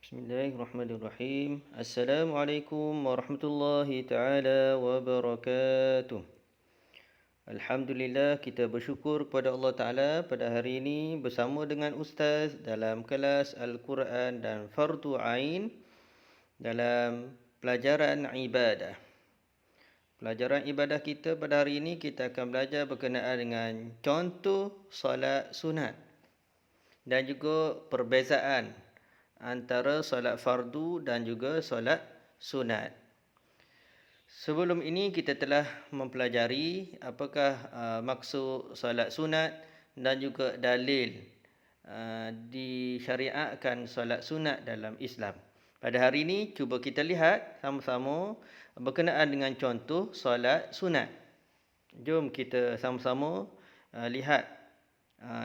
Bismillahirrahmanirrahim. Assalamualaikum warahmatullahi taala wabarakatuh. Alhamdulillah, kita bersyukur kepada Allah Taala pada hari ini bersama dengan Ustaz dalam kelas Al-Quran dan Fardu Ain dalam pelajaran ibadah. Pelajaran ibadah kita pada hari ini kita akan belajar berkenaan dengan contoh solat sunat dan juga perbezaan antara solat fardu dan juga solat sunat. Sebelum ini kita telah mempelajari apakah maksud solat sunat dan juga dalil disyariatkan solat sunat dalam Islam. Pada hari ini cuba kita lihat sama-sama berkenaan dengan contoh solat sunat. Jom kita sama-sama lihat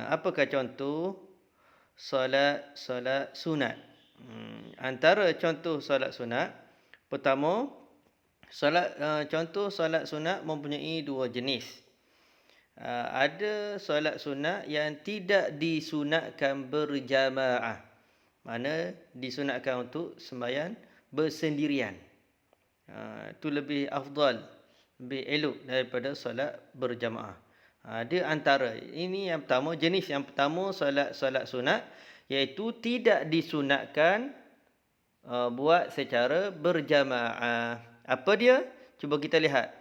apakah contoh solat sunat. Antara contoh solat sunat, pertama, contoh solat sunat mempunyai dua jenis. Ada solat sunat yang tidak disunatkan berjamaah. Mana disunatkan untuk sembahyang bersendirian. Itu lebih afdal, lebih elok daripada solat berjamaah. Dia antara ini yang pertama, jenis yang pertama solat sunat, iaitu tidak disunatkan buat secara berjamaah. Apa dia? Cuba kita lihat.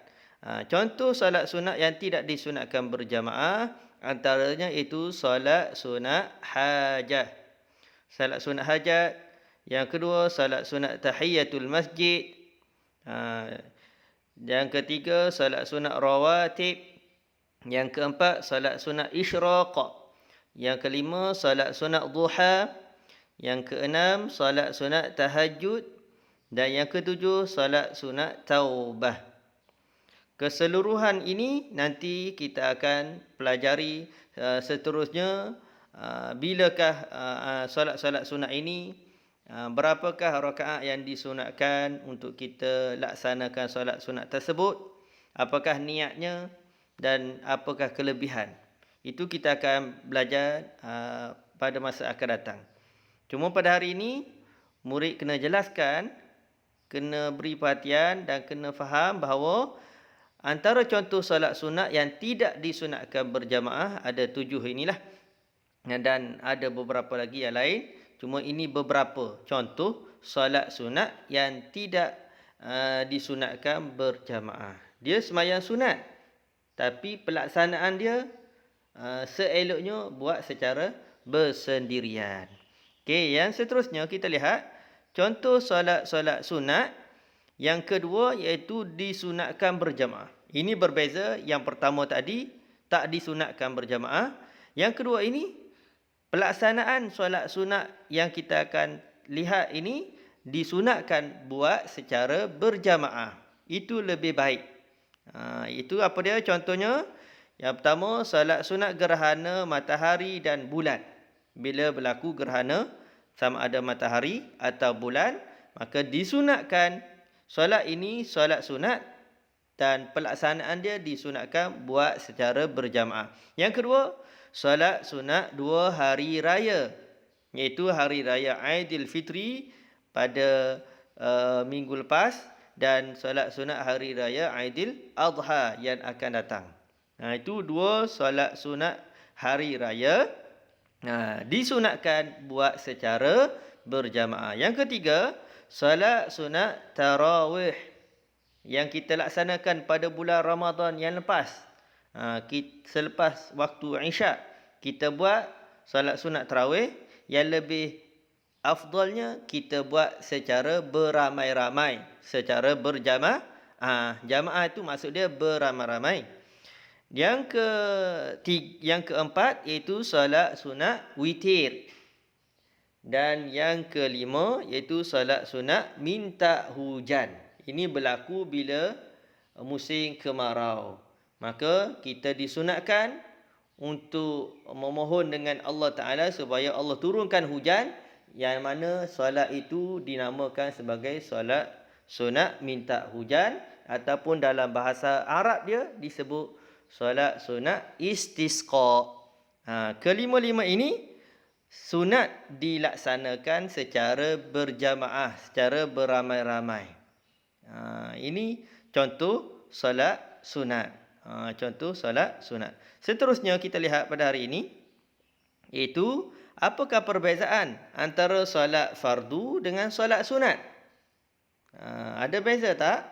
Contoh solat sunat yang tidak disunatkan berjamaah, antaranya itu solat sunat hajat. Solat sunat hajat. Yang kedua, solat sunat tahiyatul masjid. Yang ketiga, solat sunat rawatib. Yang keempat, solat sunat isyraq. Yang kelima, solat sunat duha. Yang keenam, solat sunat tahajud. Dan yang ketujuh, solat sunat taubah. Keseluruhan ini nanti kita akan pelajari seterusnya. Bilakah solat-solat sunat ini, berapakah rakaat yang disunatkan untuk kita laksanakan solat sunat tersebut, apakah niatnya dan apakah kelebihan. Itu kita akan belajar pada masa akan datang. Cuma pada hari ini, murid kena jelaskan, kena beri perhatian dan kena faham bahawa antara contoh solat sunat yang tidak disunatkan berjamaah ada 7 inilah. Dan ada beberapa lagi yang lain. Cuma ini beberapa contoh solat sunat yang tidak disunatkan berjamaah. Dia sembahyang sunat, tapi pelaksanaan dia seeloknya buat secara bersendirian. Okey, yang seterusnya kita lihat contoh solat sunat yang kedua, iaitu disunatkan berjamaah. Ini berbeza. Yang pertama tadi tak disunatkan berjamaah. Yang kedua ini, pelaksanaan solat sunat yang kita akan lihat ini disunatkan buat secara berjamaah. Itu lebih baik. Itu apa dia contohnya? Yang pertama, solat sunat gerhana matahari dan bulan. Bila berlaku gerhana sama ada matahari atau bulan, maka disunatkan solat ini solat sunat dan pelaksanaan dia disunatkan buat secara berjamaah. Yang kedua, solat sunat 2 hari raya, iaitu hari raya Aidilfitri pada minggu lepas dan solat sunat hari raya Aidil Adha yang akan datang. Itu 2 solat sunat hari raya disunatkan buat secara berjamaah. Yang ketiga, solat sunat tarawih yang kita laksanakan pada bulan Ramadan yang lepas. Selepas waktu Isyak, kita buat solat sunat tarawih. Yang lebih afdalnya kita buat secara beramai-ramai, secara berjamaah. Jamaah itu maksud dia beramai-ramai. Yang keempat iaitu solat sunat witir. Dan yang kelima iaitu solat sunat minta hujan. Ini berlaku bila musim kemarau. Maka kita disunatkan untuk memohon dengan Allah Ta'ala supaya Allah turunkan hujan, yang mana solat itu dinamakan sebagai solat sunat minta hujan, ataupun dalam bahasa Arab dia disebut solat sunat istisqa. Kelima-lima ini sunat dilaksanakan secara berjamaah, secara beramai-ramai. Ini contoh solat sunat. Contoh solat sunat. Seterusnya kita lihat pada hari ini, iaitu apakah perbezaan antara solat fardu dengan solat sunat? Ada beza tak?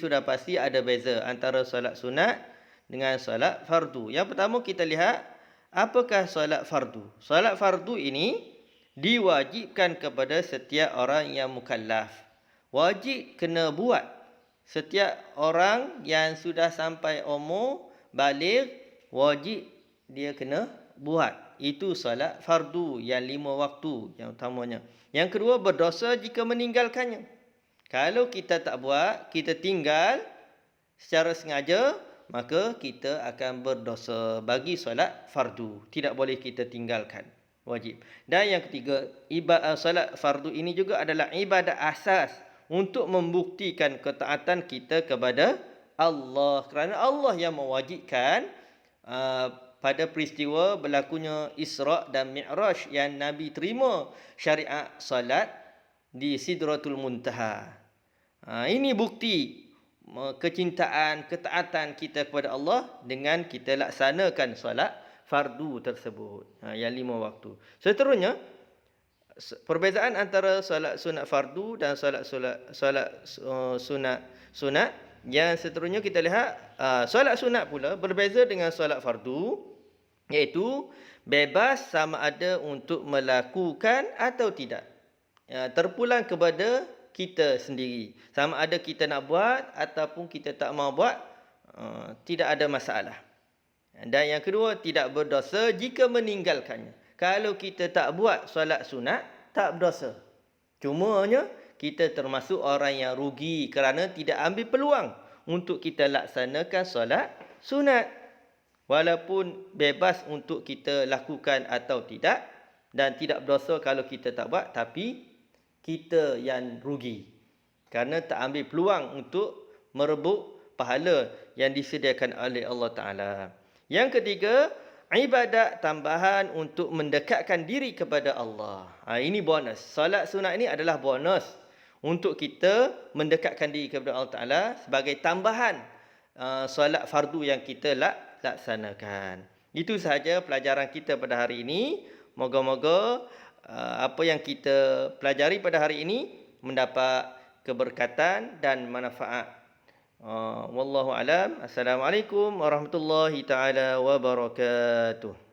Sudah pasti ada beza antara solat sunat dengan solat fardu. Yang pertama kita lihat, apakah solat fardu? Solat fardu ini diwajibkan kepada setiap orang yang mukallaf. Wajib kena buat. Setiap orang yang sudah sampai umur baligh, wajib dia kena buat. Itu solat fardu yang 5 waktu yang utamanya. Yang kedua, berdosa jika meninggalkannya. Kalau kita tak buat, kita tinggal secara sengaja, maka kita akan berdosa bagi solat fardu. Tidak boleh kita tinggalkan. Wajib. Dan yang ketiga, solat fardu ini juga adalah ibadat asas untuk membuktikan ketaatan kita kepada Allah. Kerana Allah yang mewajibkan pada peristiwa berlakunya Isra' dan Mi'raj yang Nabi terima syariat salat di Sidratul Muntaha. Ini bukti kecintaan, ketaatan kita kepada Allah dengan kita laksanakan solat fardu tersebut. Yang 5 waktu. Seterusnya, perbezaan antara solat sunat fardu dan solat sunat. Yang seterusnya kita lihat, solat sunat pula berbeza dengan solat fardu, iaitu bebas sama ada untuk melakukan atau tidak. Terpulang kepada kita sendiri. Sama ada kita nak buat ataupun kita tak mau buat, tidak ada masalah. Dan yang kedua, tidak berdosa jika meninggalkannya. Kalau kita tak buat solat sunat, tak berdosa. Cumanya, kita termasuk orang yang rugi kerana tidak ambil peluang untuk kita laksanakan solat sunat. Walaupun bebas untuk kita lakukan atau tidak, dan tidak berdosa kalau kita tak buat, tapi kita yang rugi. Kerana tak ambil peluang untuk merebut pahala yang disediakan oleh Allah Ta'ala. Yang ketiga, ibadat tambahan untuk mendekatkan diri kepada Allah. Ini bonus. Solat sunat ini adalah bonus untuk kita mendekatkan diri kepada Allah Ta'ala sebagai tambahan solat fardu yang kita laksanakan. Itu sahaja pelajaran kita pada hari ini. Moga-moga apa yang kita pelajari pada hari ini mendapat keberkatan dan manfaat. Wallahu alam. Assalamualaikum warahmatullahi taala wabarakatuh.